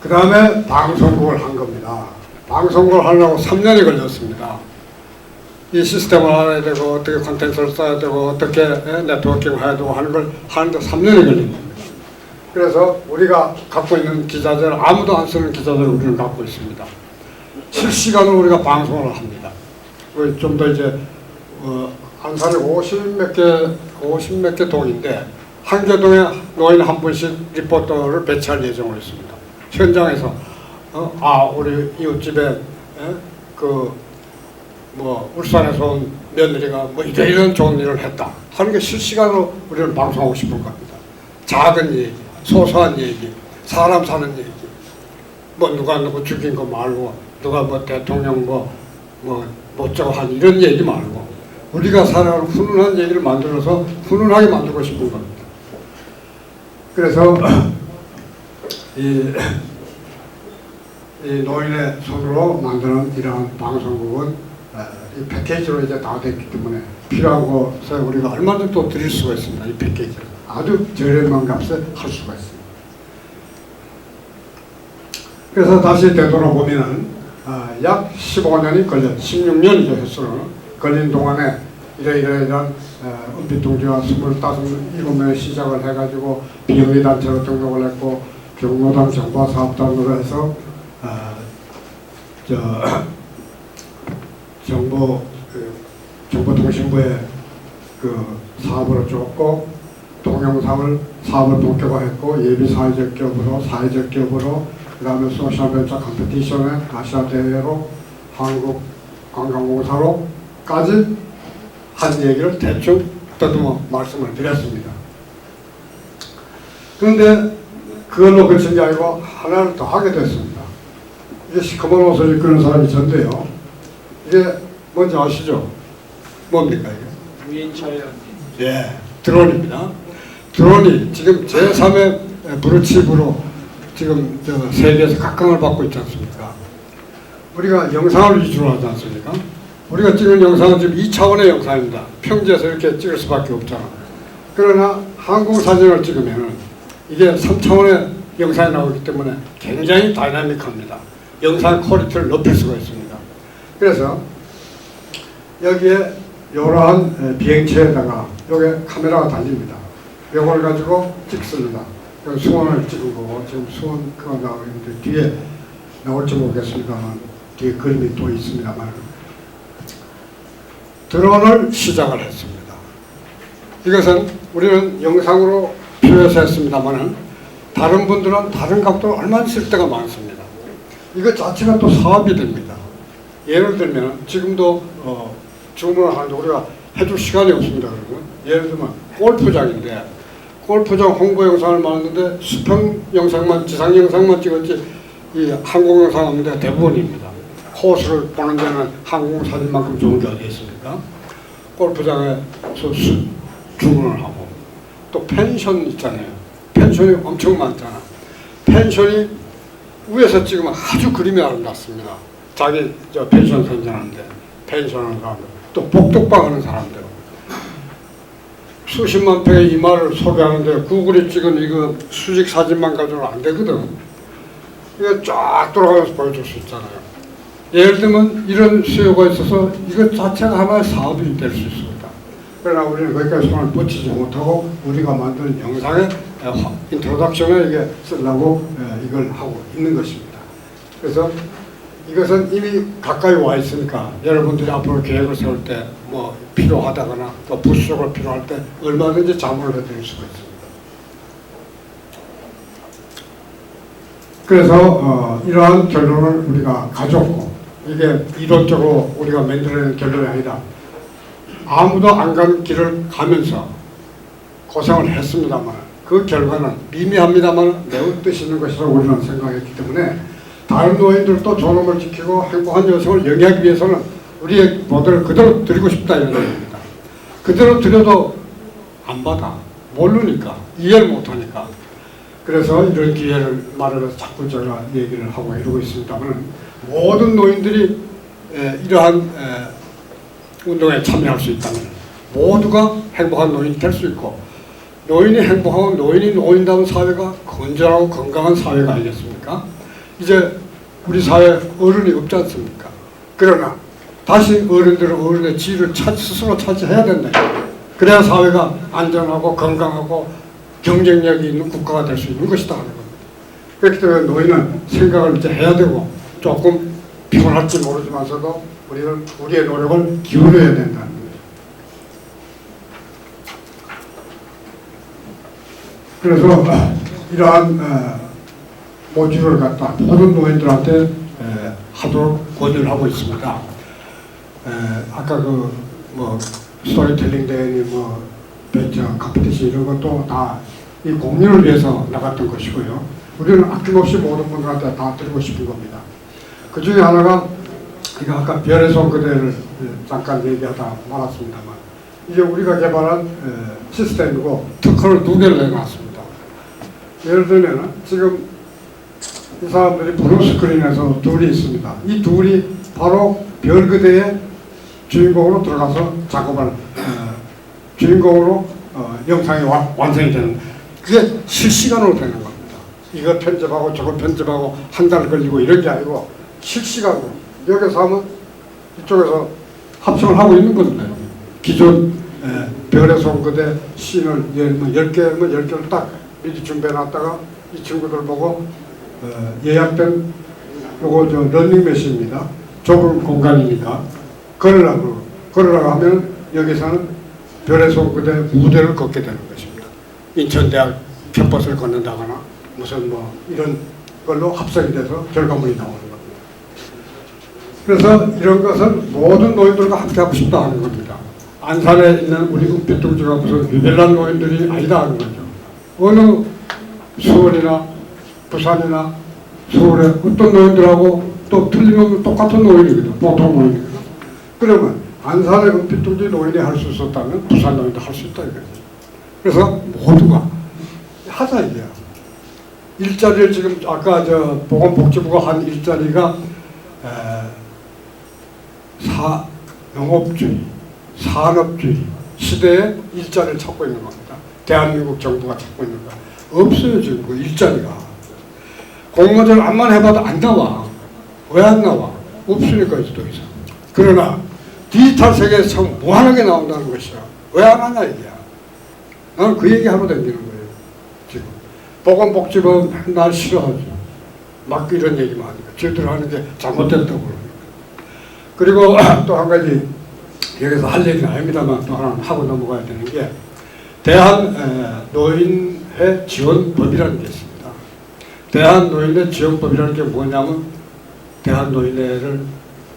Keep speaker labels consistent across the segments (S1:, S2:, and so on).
S1: 그 다음에 방송국을 한 겁니다. 방송국을 하려고 3년이 걸렸습니다. 이 시스템을 알아야 되고 어떻게 콘텐츠를 써야 되고 어떻게 네트워킹을 해야 되고 하는 걸 하는데 3년이 걸린 겁니다. 그래서 우리가 갖고 있는 기자재 아무도 안 쓰는 기자재를 우리는 갖고 있습니다. 실시간으로 우리가 방송을 합니다. 좀 더 이제 안산에 50 몇 개 동인데 한 개 동에 노인 한 분씩 리포터를 배치할 예정으로 있습니다. 현장에서 우리 이웃집에 울산에서 온 며느리가 이런 좋은 일을 했다 하는 게 실시간으로 우리는 방송하고 싶은 겁니다. 작은 얘기, 소소한 얘기, 사람 사는 얘기, 누가 누구 죽인 거 말고 누가 대통령 못저거 한 이런 얘기 말고 우리가 살아가는 훈훈한 얘기를 만들어서 훈훈하게 만들고 싶은 겁니다. 그래서 이 노인의 손으로 만드는 이러한 방송국은 이 패키지로 이제 다 됐기 때문에 필요한 곳에 우리가 얼마든지 또 드릴 수가 있습니다. 이 패키지를 아주 저렴한 값에 할 수가 있습니다. 그래서 다시 되돌아보면은 약 15년이 16년이죠 횟수로는 걸린 동안에 이러이러한 은빛동지와 27명의 시작을 해가지고 비영리단체로 등록을 했고 경로당 정보사업단으로 해서 정보통신부의 사업으로 줬고 동영상을 사업을 본격화했고 예비사회적 기업으로 사회적 기업으로 그 다음에 소셜벤처 컴피티션의 아시아 대회로 한국관광공사로까지 한 얘기를 대충 더듬어 말씀을 드렸습니다. 그런데 그걸로 그친 게 아니고 하나를 더 하게 됐습니다. 이게 시커먼 옷을 입고 있는 사람이 전데요. 이게 뭔지 아시죠? 뭡니까 이게?
S2: 위인차량.
S1: 예, 드론입니다. 드론이 지금 제3의 브루칩으로 지금 세계에서 각광을 받고 있지 않습니까? 우리가 영상을 위주로 하지 않습니까? 우리가 찍은 영상은 지금 2차원의 영상입니다. 평지에서 이렇게 찍을 수밖에 없잖아. 그러나 항공사진을 찍으면 이게 3차원의 영상이 나오기 때문에 굉장히 다이나믹합니다. 영상 퀄리티를 높일 수가 있습니다. 그래서 여기에 이러한 비행체에다가 여기에 카메라가 달립니다. 이걸 가지고 찍습니다. 수원을 찍은 거고 지금 수원 그거 나오고 있는데 뒤에 나올지 모르겠습니다만 뒤에 그림이 또 있습니다만 드론을 시작을 했습니다. 이것은 우리는 영상으로 표현해서 했습니다만 다른 분들은 다른 각도로 얼마나 쓸 때가 많습니다. 이것 자체가 또 사업이 됩니다. 예를 들면 지금도 주문을 하는데 우리가 해줄 시간이 없습니다. 그러면 예를 들면 골프장인데 골프장 홍보 영상을 만드는데 수평 영상만 지상 영상만 찍었지 이 항공 영상 없는데 대부분입니다. 코스를 보는 데는 항공 사진만큼 좋은 게 어디 있습니까? 골프장에 주문을 하고 또 펜션 있잖아요. 펜션이 엄청 많잖아. 펜션이 위에서 찍으면 아주 그림이 아름답습니다. 자기 펜션 선전하는데 펜션을 가고 또 복덕방 하는 사람들 수십만 평의 이마를 소개하는데 구글에 찍은 이거 수직 사진만 가지고는 안 되거든. 이거 쫙 돌아가면서 보여줄 수 있잖아요. 예를 들면 이런 수요가 있어서 이것 자체가 하나의 사업이 될 수 있습니다. 그러나 우리는 거기까지 손을 뻗치지 못하고 우리가 만든 영상의 인트로덕션에 이게 쓰려고 이걸 하고 있는 것입니다. 그래서 이것은 이미 가까이 와 있으니까 여러분들이 앞으로 계획을 세울 때 필요하다거나 또 부수적으로 필요할 때 얼마든지 자문을 해드릴 수가 있습니다. 그래서 이러한 결론을 우리가 가졌고 이게 이론적으로 우리가 만들어낸 결론이 아니라 아무도 안 간 길을 가면서 고생을 했습니다만 그 결과는 미미합니다만 매우 뜻 있는 것이라고 우리는 생각했기 때문에 다른 노인들도 존엄을 지키고 행복한 여성을 영위하기 위해서는 우리의 모델을 그대로 드리고 싶다 이런 얘기입니다. 그대로 드려도 안 받아. 모르니까. 이해를 못하니까. 그래서 이런 기회를 마련해서 자꾸 제가 얘기를 하고 이러고 있습니다만 모든 노인들이 이러한 운동에 참여할 수 있다면 모두가 행복한 노인이 될 수 있고 노인이 행복하고 노인이 노인다운 사회가 건전하고 건강한 사회가 아니겠습니까? 이제 우리 사회에 어른이 없지 않습니까? 그러나 다시 어른들은 어른의 지위를 스스로 차지해야 된다. 그래야 사회가 안전하고 건강하고 경쟁력이 있는 국가가 될 수 있는 것이다 하는 겁니다. 그렇기 때문에 노인은 생각을 이제 해야 되고 조금 피곤할지 모르지만서도 우리는 우리의 노력을 기울여야 된다는 거예요. 그래서 이러한 모듈을 갖다 모든 노인들한테 하도록 권유를 하고 있습니다. 아까 뭐 스토리텔링 대회니 뭐 벤처 컴피티션 이런 것도 다 이 공유를 위해서 나갔던 것이고요. 우리는 아낌없이 모든 분들한테 다 드리고 싶은 겁니다. 그 중에 하나가 이거 아까 별의 손 그대를 잠깐 얘기하다 말았습니다만 이게 우리가 개발한 시스템이고 특허를 2개를 내놨습니다. 예를 들면 지금 이 사람들이 블루스크린에서 둘이 있습니다. 이 둘이 바로 별 그대의 주인공으로 들어가서 작업을 주인공으로 영상이 완성이 되는 그게 실시간으로 되는 겁니다. 이거 편집하고 저거 편집하고 한 달 걸리고 이런 게 아니고 실시간으로 여기서 하면 이쪽에서 합성을 하고 있는 건데 기존 별의 손 그대 씬을 10개면 10개를 딱 미리 준비해놨다가 이 친구들 보고 예약된 요거 런닝머신입니다. 좁은 공간이니까 걸으라고 하면 여기서는 별의 손 그대 무대를 걷게 되는 것입니다. 인천대학 캠퍼스를 걷는다거나 무슨 뭐 이런 걸로 합성이 돼서 결과물이 나오는 겁니다. 그래서 이런 것은 모든 노인들과 함께 하고 싶다 하는 겁니다. 안산에 있는 우리 은빛둥지가 무슨 유별난 노인들이 아니다 하는 거죠. 어느 수원이나 부산이나 서울에 어떤 노인들하고 또 틀림없는 똑같은 노인이거든. 보통 노인이거든. 그러면 안산의 은빛둥지 노인이 할 수 있었다면 부산 노인도 할 수 있다 이거죠. 그래서 모두가 하자 이게야. 일자리를 지금 아까 보건복지부가 한 일자리가 농업주의, 산업주의 시대에 일자리를 찾고 있는 겁니다. 대한민국 정부가 찾고 있는 거야. 없어요 지금 그 일자리가. 공모전 암만 해봐도 안 나와. 왜 안 나와? 없으니까 이제 더 이상. 그러나 디지털 세계에서 참 무한하게 나온다는 것이야. 왜 안 하냐 이게야. 나는 그 얘기 하러 다니는 거예요. 지금 보건복지부 맨날 싫어하죠. 막 이런 얘기만 하니까 저희들 하는 게 잘못됐다고 그러니까. 그리고 또 한 가지 여기서 할 얘기는 아닙니다만 또 하나 하고 넘어가야 되는 게 대한노인회 지원법이라는 게 있습니다. 대한노인회 지원법이라는 게 뭐냐면 대한노인회를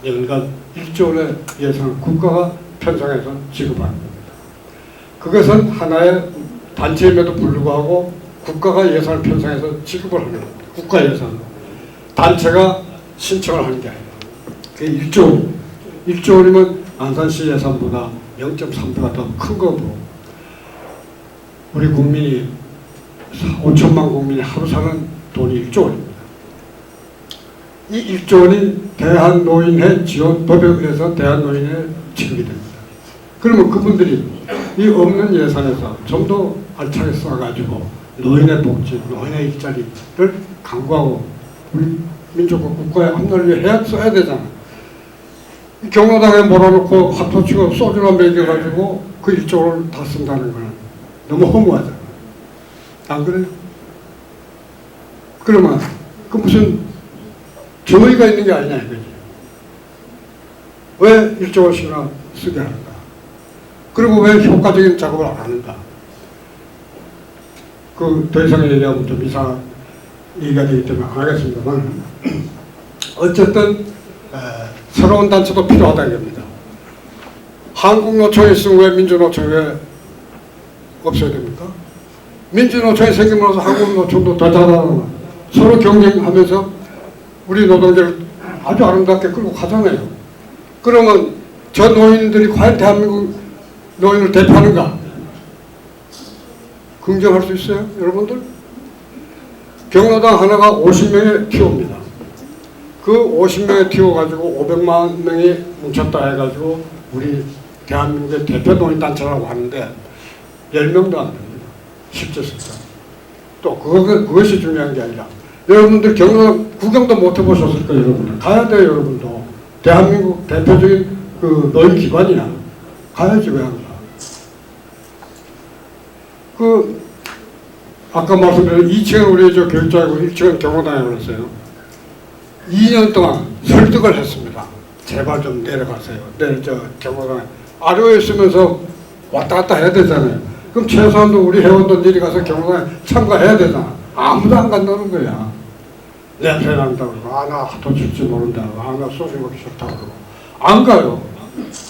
S1: 연간 1조 원의 예산을 국가가 편성해서 지급하는 겁니다. 그것은 하나의 단체임에도 불구하고 국가가 예산을 편성해서 지급을 하는 겁니다. 국가 예산으로. 단체가 신청을 하는 게 아니라. 그게 1조 원입니다. 1조 원이면 안산시 예산보다 0.3배가 더 큰 거고 우리 국민이 5천만 국민이 하루 사는 돈이 1조 원입니다. 이 1조 원이 대한노인회 지원법에 의해서 대한노인회에 지급이 됩니다. 그러면 그분들이 이 없는 예산에서 좀 더 알차게 써가지고 노인의 복지, 노인의 일자리를 강구하고 우리 민족과 국가의 앞날을 위해 써야 되잖아. 경로당에 몰아놓고 화투 치고 소주나 먹여가지고 그 1조 원을 다 쓴다는 거는 너무 허무하잖아. 안 그래요? 그러면 그 무슨 정의가 있는 게 아니냐 이거지. 왜 1조 원씩이나 쓰게 하는가? 그리고 왜 효과적인 작업을 안 하는가? 더 이상 얘기하면 좀 이상한 얘기가 되기 때문에 안 하겠습니다만 어쨌든 새로운 단체도 필요하다 이겁니다. 한국노총이 있으면 왜 민주노총이 왜 없어야 됩니까? 민주노총이 생기면서 한국노총도 더 잘하고 서로 경쟁하면서 우리 노동자를 아주 아름답게 끌고 가잖아요. 그러면 저 노인들이 과연 대한민국 노인을 대표하는가? 긍정할 수 있어요? 여러분들? 경로당 하나가 50명의 티오입니다. 그 50명의 티오 가지고 500만 명이 뭉쳤다 해가지고 우리 대한민국의 대표 노인단체라고 하는데 10명도 안 됩니다. 실제 숫자. 또 그것이 중요한 게 아니라 여러분들 경로당 구경도 못 해보셨을 거예요, 여러분. 가야 돼요, 여러분도. 대한민국 대표적인 그 노인 기관이야. 가야지, 왜 안 가? 아까 말씀드린 2층은 우리 저 교육장이고 1층은 경호당에 그랬어요. 2년 동안 설득을 했습니다. 제발 좀 내려가세요. 경호당에. 아래에 있으면서 왔다 갔다 해야 되잖아요. 그럼 최소한도 우리 회원들 미리 가서 경호당에 참가해야 되잖아. 아무도 안 간다는 거야. 냄새 난다고 그러고, 나 하도 줄지 모른다. 나 소주 먹기 싫다고 그러고. 안 가요.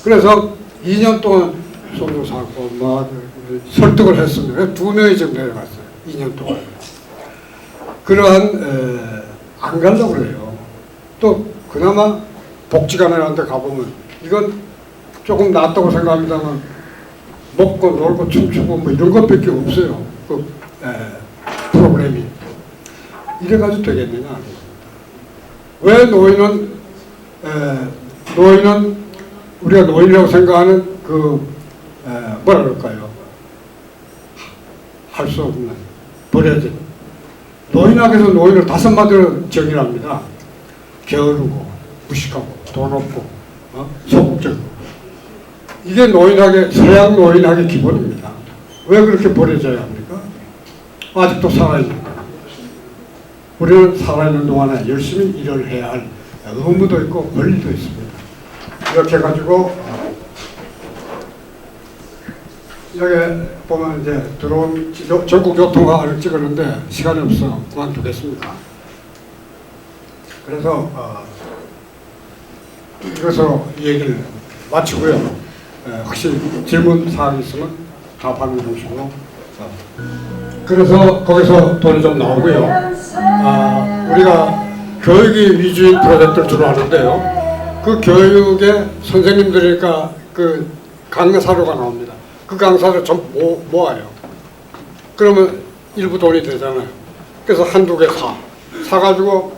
S1: 그래서 2년 동안 소주 사고, 설득을 했습니다. 2명이 지금 내려갔어요. 2년 동안. 그러한, 안 가려고 그래요. 또, 그나마 복지관이라는 데 가보면, 이건 조금 낫다고 생각합니다만, 먹고 놀고 춤추고 뭐 이런 것밖에 없어요. 프로그램이. 이래가지고 되겠느냐. 왜 노인은 우리가 노인이라고 생각하는 뭐라 그럴까요? 할 수 없는, 버려진. 노인학에서 노인을 5마디로 정의를 합니다. 게으르고, 무식하고, 돈 없고, 소극적이고. 이게 노인학의, 서양 노인학의 기본입니다. 왜 그렇게 버려져야 합니까? 아직도 살아있는 거예요. 우리는 살아있는 동안에 열심히 일을 해야 할 의무도 있고 권리도 있습니다. 이렇게 해가지고 여기 보면 이제 들어온 전국 교통화를 찍었는데 시간이 없어 그만두겠습니다. 그래서 이것으로 이 얘기를 마치고요. 혹시 질문 사항이 있으면 답하는 형식으로. 그래서 거기서 돈이 좀 나오고요. 우리가 교육이 위주인 프로젝트를 주로 하는데요. 그 교육에 선생님들이니까 그 강사료가 나옵니다. 그 강사를 좀 모아요. 그러면 일부 돈이 되잖아요. 그래서 한두 개 사가지고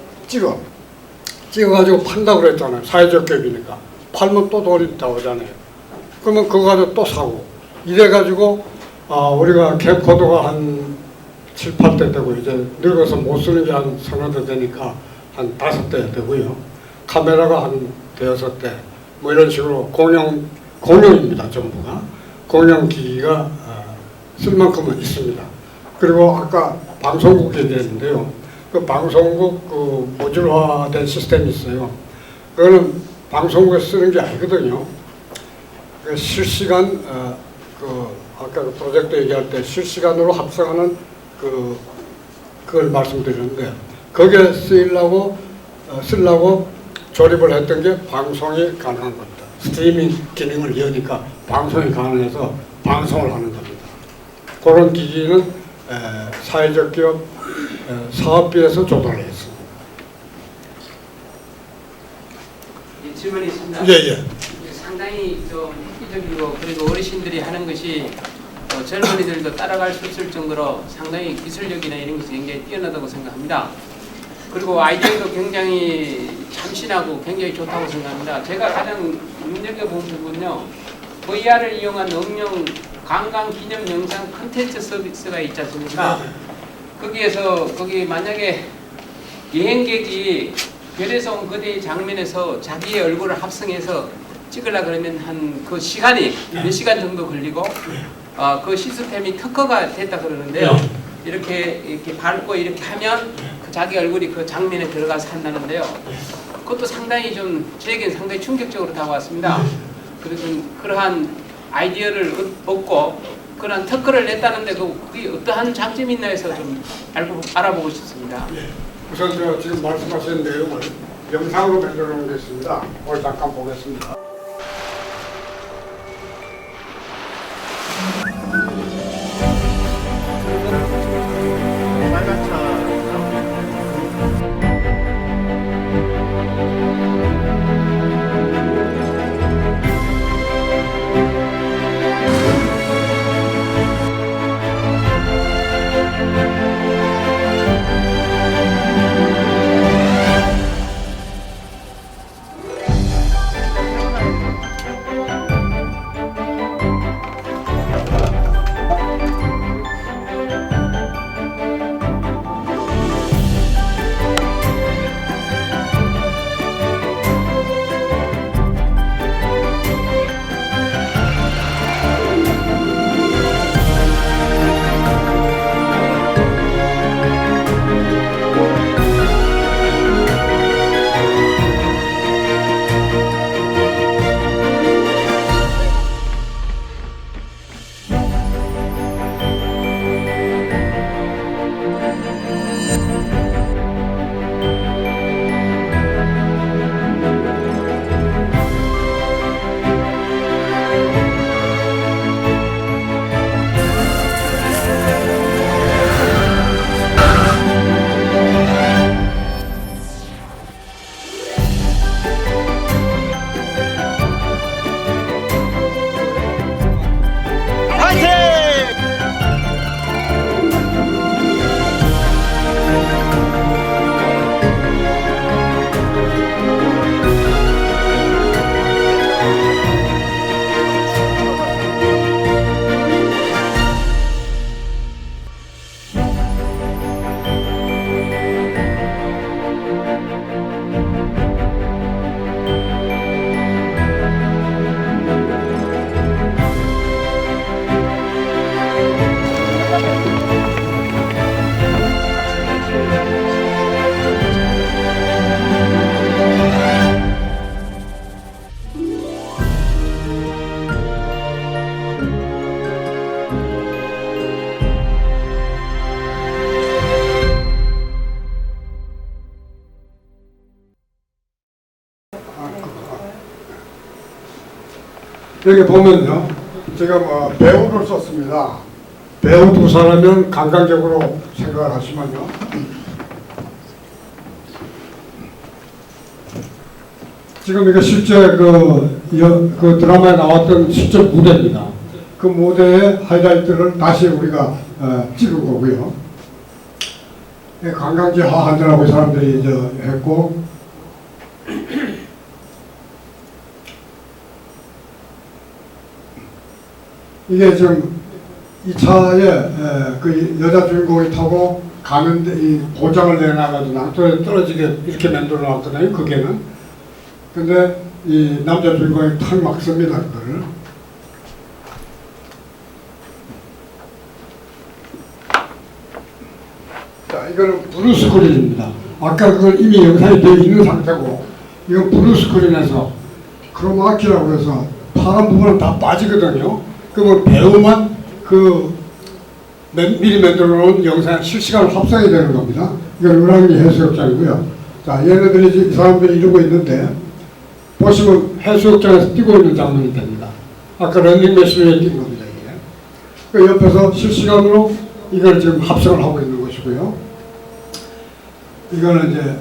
S1: 찍어가지고 판다고 그랬잖아요. 사회적 기업이니까. 팔면 또 돈이 나오잖아요. 그러면 그거 가지고 또 사고. 이래가지고 우리가 캠코더가 한 7, 8대 되고 이제 늙어서 못 쓰는 게 한 서너 대 되니까 한 5대 되고요. 카메라가 한 6대 뭐 이런 식으로 공용입니다. 전부가. 공용기기가 쓸 만큼은 있습니다. 그리고 아까 방송국 얘기했는데요. 그 방송국 모듈화된 시스템이 있어요. 그거는 방송국에 쓰는 게 아니거든요. 그 실시간 아까 그 프로젝트 얘기할 때 실시간으로 합성하는 그걸 말씀드렸는데 거기에 쓰려고 조립을 했던 게 방송이 가능한 겁니다. 스트리밍 기능을 여니까 방송이 가능해서 방송을 하는 겁니다. 그런 기기는 사회적 기업 사업비에서 조달을 했습니다.
S2: 질문이 있습니다.
S1: 예.
S2: 상당히 좀 획기적이고 그리고 어르신들이 하는 것이 젊은이들도 따라갈 수 있을 정도로 상당히 기술력이나 이런 것이 굉장히 뛰어나다고 생각합니다. 그리고 아이디어도 굉장히 참신하고 굉장히 좋다고 생각합니다. 제가 가장 눈여겨본 부분은요. VR을 이용한 응용 관광 기념 영상 콘텐츠 서비스가 있지 않습니까? 거기 만약에 여행객이 별에서 온 그대의 장면에서 자기의 얼굴을 합성해서 찍으려 그러면 한 그 시간이 몇 시간 정도 걸리고 그 시스템이 특허가 됐다 그러는데요. 이렇게 밟고 이렇게 하면 그 자기 얼굴이 그 장면에 들어가서 한다는데요. 그것도 상당히 좀 저에게는 상당히 충격적으로 다가왔습니다. 그래서 그러한 아이디어를 얻고 그런 특허를 냈다는데 그게 어떠한 장점이 있나 해서 좀 알아보고 싶습니다.
S1: 우선 지금 말씀하신 내용을 영상으로 만들어 놓겠습니다. 오늘 잠깐 보겠습니다. 여기 보면요, 제가 뭐 배우를 썼습니다. 배우 두 사람은 감각적으로 생각을 하시면요. 지금 이거 실제 그 드라마에 나왔던 실제 무대입니다. 그 무대의 하이라이트를 다시 우리가 찍은 거고요. 관광지 하한다라고 사람들이 이제 했고, 이게 지금 이 차에 그 여자 주인공이 타고 가는데 이 고장을 내놔가지고 낭떠러지에 떨어지게 이렇게 만들어 놨거든요. 그게는. 근데 이 남자 주인공이 탁 막습니다. 그거를. 자, 이거는 블루 스크린입니다. 아까 그건 이미 영상이 되어 있는 상태고, 이건 블루 스크린에서 크로마키라고 해서 파란 부분은 다 빠지거든요. 그러면 배우만 그 미리 만들어 놓은 영상 실시간으로 합성이 되는 겁니다. 이건 은하계 해수욕장이고요. 자, 얘네들이 이 사람들이 이러고 있는데, 보시면 해수욕장에서 뛰고 있는 장면이 됩니다. 아까 런닝머신에 뛴 겁니다. 이게. 그 옆에서 실시간으로 이걸 지금 합성을 하고 있는 것이고요. 이거는 이제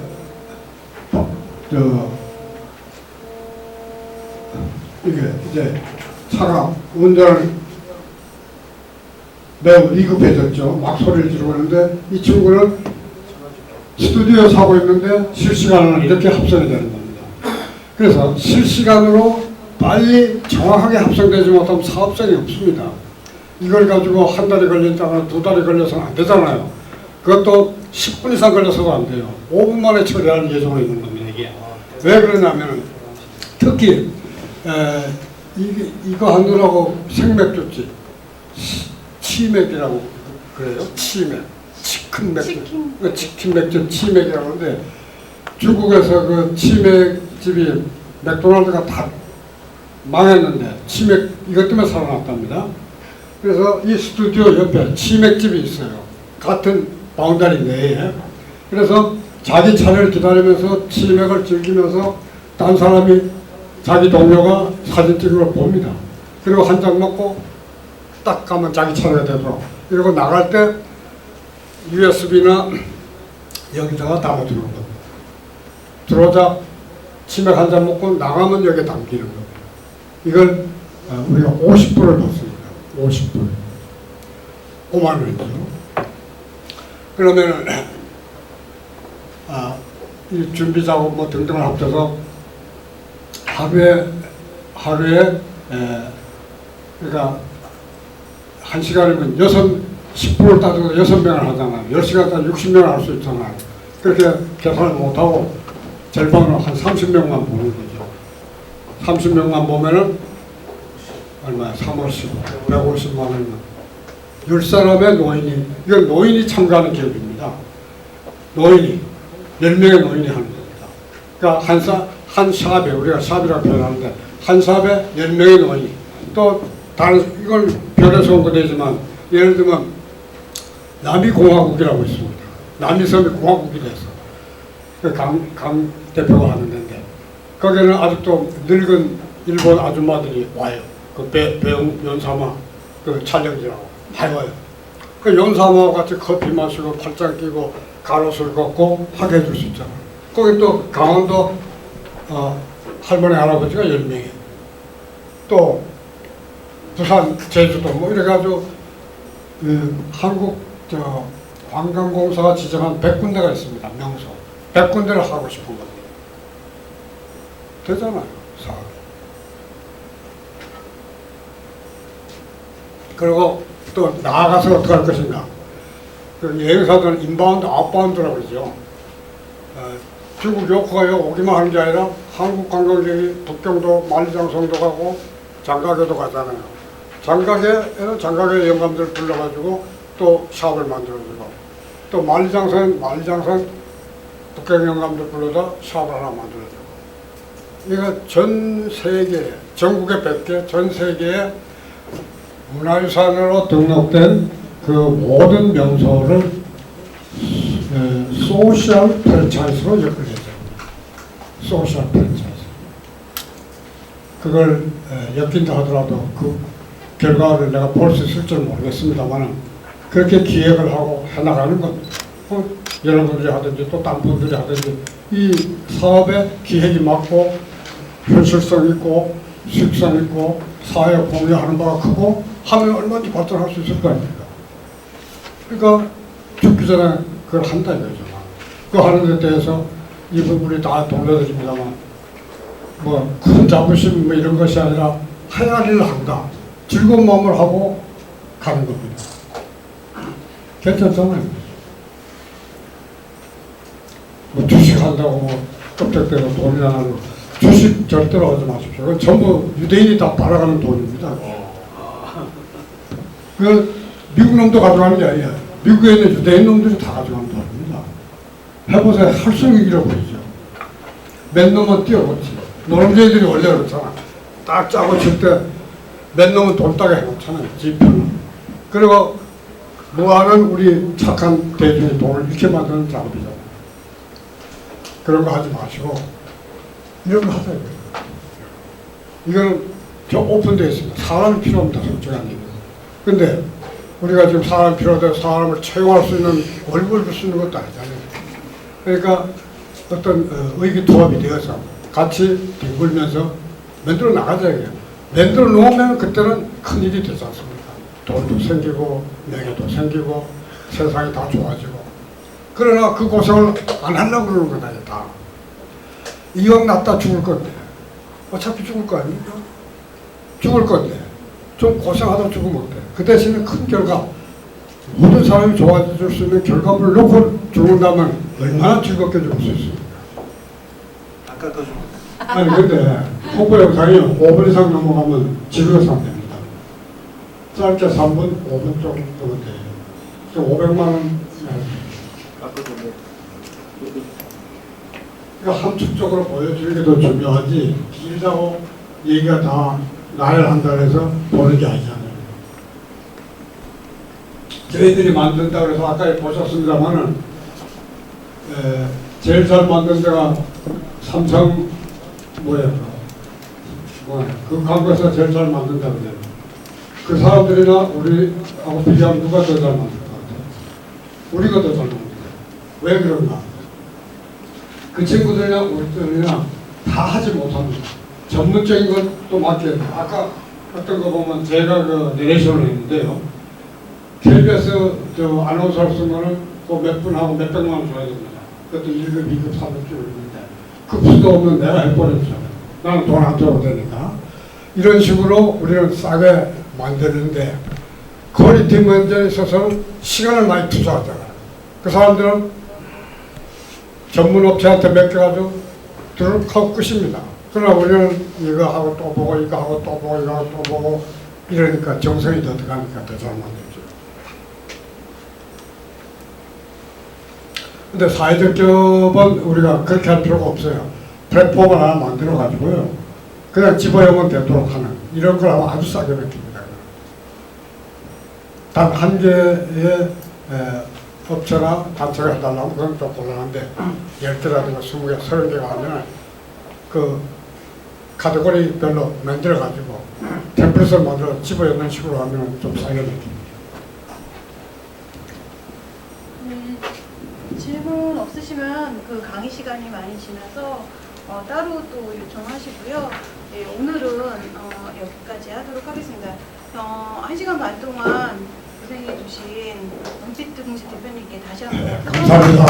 S1: 이게 이제 차가 운전을 매우 위급해졌죠. 막 소리를 지르고 있는데 이 친구는 스튜디오에 사고 있는데 실시간으로 이렇게 합성이 되는 겁니다. 그래서 실시간으로 빨리 정확하게 합성되지 못하면 사업성이 없습니다. 이걸 가지고 한 달이 걸렸다가 두 달이 걸려서는 안 되잖아요. 그것도 10분 이상 걸려서도 안 돼요. 5분 만에 처리할 예정으로 있는 겁니다. 이게 왜 그러냐면 특히 이거 하느라고 생맥주집 치맥이라고 그래요. 치맥, 치킨 맥주, 치킨 맥주 치맥이라고 하는데 중국에서 그 치맥집이 맥도날드가 다 망했는데 치맥 이것 때문에 살아났답니다. 그래서 이 스튜디오 옆에 치맥집이 있어요. 같은 바운다리 내에. 그래서 자기 차례를 기다리면서 치맥을 즐기면서 딴 사람이 자기 동료가 사진 찍은 걸 봅니다. 그리고 한 잔 먹고 딱 가면 자기 차례가 되도록. 그리고 나갈 때 USB나 여기다가 담아두는 겁니다. 들어오자 치맥 한 잔 먹고 나가면 여기에 담기는 겁니다. 이걸 우리가 50불을 받습니다. 50불. 5만 원이죠. 그러면 이 준비 작업 뭐 등등을 합쳐서 하루에 그러니까 1시간이면 10불을 따져서 6명을 하잖아요. 10시간 따져 60명을 할 수 있잖아요. 그렇게 계산을 못하고 절반으로 한 30명만 보는 거죠. 30명만 보면은 얼마야? 350, 150만 원이면 10사람의 노인이, 이건 노인이 참가하는 기업입니다. 노인이, 10명의 노인이 하는 겁니다. 그러니까 한 샵에, 우리가 샵이라고 표현하는데, 한 샵에 10명의 노인이, 또 다른, 이건 별에서 온 거되지만, 예를 들면, 남이공화국이라고 있습니다. 남이섬이 공화국이 됐어. 강 대표가 하는 데인데, 거기는 아직도 늙은 일본 아줌마들이 와요. 그 배영 연사마, 그 촬영지라고. 해와요. 그 연사모와 같이 커피 마시고 팔짱 끼고 가로수를 걷고 하게 해줄 수 있잖아요. 거기 또 강원도 할머니 할아버지가 10명이에요. 또 부산 제주도 뭐 이래가지고 한국 관광공사가 지정한 100군데가 있습니다. 명소 100군데를 하고 싶은 겁니다. 되잖아요. 사업이. 그리고 또 나아가서 어떻게 할 것인가. 그 여행사들은 인바운드, 아웃바운드라고 그러죠. 중국 요커가 오기만 하는 게 아니라 한국 관광객이 북경도, 만리장성도 가고 장가게도 가잖아요. 장가게에는 장가게 영감들 불러가지고 또 샵을 만들어주고, 또 만리장성 북경 영감들 불러서 샵을 하나 만들어주고. 이거 전 세계, 전국에 100개, 전 세계에 문화유산으로 등록된 그 모든 명소를 소셜 프랜차이즈로 엮어야 됩니다. 소셜 프랜차이즈. 그걸 엮인다 하더라도 그 결과를 내가 볼 수 있을 줄 모르겠습니다만 그렇게 기획을 하고 해나가는 것, 여러분들이 하든지 또 딴 분들이 하든지 이 사업에 기획이 맞고 현실성 있고 수익성 있고 사회에 공유하는 바가 크고 하면 얼마든지 발전할 수 있을 거 아닙니까? 그러니까 죽기 전에 그걸 한다 이거죠. 그거 하는 데 대해서 이 부분이 다 돌려드립니다만 뭐 큰 자부심 뭐 이런 것이 아니라 해야 할 일을 한다. 즐거운 마음을 하고 가는 겁니다. 괜찮잖아요. 뭐 주식 한다고 뭐 껍데기로 돈이나 하고 주식 절대로 하지 마십시오. 그건 전부 유대인이 다 빨아가는 돈입니다. 그 미국 놈도 가져가는 게 아니에요. 미국에 있는 유대인 놈들이 다 가져가는 돈입니다. 해보세요. 할수익이라고 보이죠. 몇 놈은 뛰어보지. 노름제이들이 원래 그렇잖아. 딱 짜고 칠 때 몇 놈은 돈 따게 해놓잖아요. 지표는. 그리고 뭐하는 우리 착한 대중이 돈을 이렇게 만드는 작업이잖아요. 그런 거 하지 마시고 이런 거 하세요. 이거는 좀 오픈되어 있습니다. 사람이 필요합니다. 솔직한 얘기. 근데 우리가 지금 사람이 필요하다 사람을 채용할 수 있는 얼굴을 줄 수 있는 것도 아니잖아요. 그러니까 어떤 의기투합이 되어서 같이 뒹굴면서 만들어 나가자요. 만들어 놓으면 그때는 큰일이 되지 않습니까? 돈도 생기고 명예도 생기고 세상이 다 좋아지고. 그러나 그 고생을 안 하려고 그러는 거다. 다. 이왕 났다 죽을 건데 어차피 죽을 거 아닙니까? 죽을 건데 좀 고생하다 죽으면 어때? 그 대신에 큰 결과 모든 사람이 좋아질 수 있는 결과물을 놓고 죽는다면 얼마나 즐겁게 죽을 수 있습니까?
S3: 아까 더 좀.
S1: 아니 근데 홍보 영상이 5분 이상 넘어가면 지루해서 안 됩니다. 짧게 3분, 5분 정도면 돼요. 500만 원.
S3: 아까도 뭐.
S1: 그러니까 함축적으로 보여주는 게 더 중요하지 길다고 얘기가 다 나열한다 해서 보는 게 아니잖아요. 저희들이 만든다 그래서 아까 보셨습니다만은 제일 잘 만든 데가 삼성 그 광고에서 제일 잘 만든다 그래요. 그 사람들이나 우리하고 비교하면 누가 더 잘 만들 것 같아요? 우리가 더 잘 만든다. 왜 그런가? 그 친구들이나 우리들이나 다 하지 못합니다. 전문적인 것도 맡겨야 돼요. 아까 어떤 거 보면 제가 그 내레이션을 했는데요. KBS 저 아나운서를 쓰면은 몇 분 하고 몇 백만 원 줘야 됩니다. 그것도 1급, 2급, 3급 줄는데 급수도 없는 내가 해버렸잖아요. 나는 돈 안 줘도 되니까. 이런 식으로 우리는 싸게 만드는데 퀄리티 문제에 있어서는 시간을 많이 투자하잖아요. 그 사람들은 전문 업체한테 맡겨가지고 들어가고 끝입니다. 그러나 우리는 이거 하고 또 보고 이거 하고 또 보고 이거 하고 또 보고 이러니까 정성이 더 들어가니까 더 잘 만들죠. 근데 사회적 기업은 우리가 그렇게 할 필요가 없어요. 플랫폼을 하나 만들어 가지고요. 그냥 집어넣으면 되도록 하는 이런 걸 하면 아주 싸게 맡깁니다. 단 한 개의 업체나 단체가 해달라면 그건 좀 곤란한데 10개라든가 20개, 30개가 하면 그 카테고리별로 만들어가지고 템플릿을 만들어 집어넣는 식으로 하면 좀 싸게 맡깁니다.
S4: 질문 없으시면 그 강의 시간이 많이 지나서 따로 또 요청하시고요. 네, 오늘은 여기까지 하도록 하겠습니다. 1시간 반 동안 고생해 주신 은빛 공시 대표님께 다시 한번
S1: 감사합니다.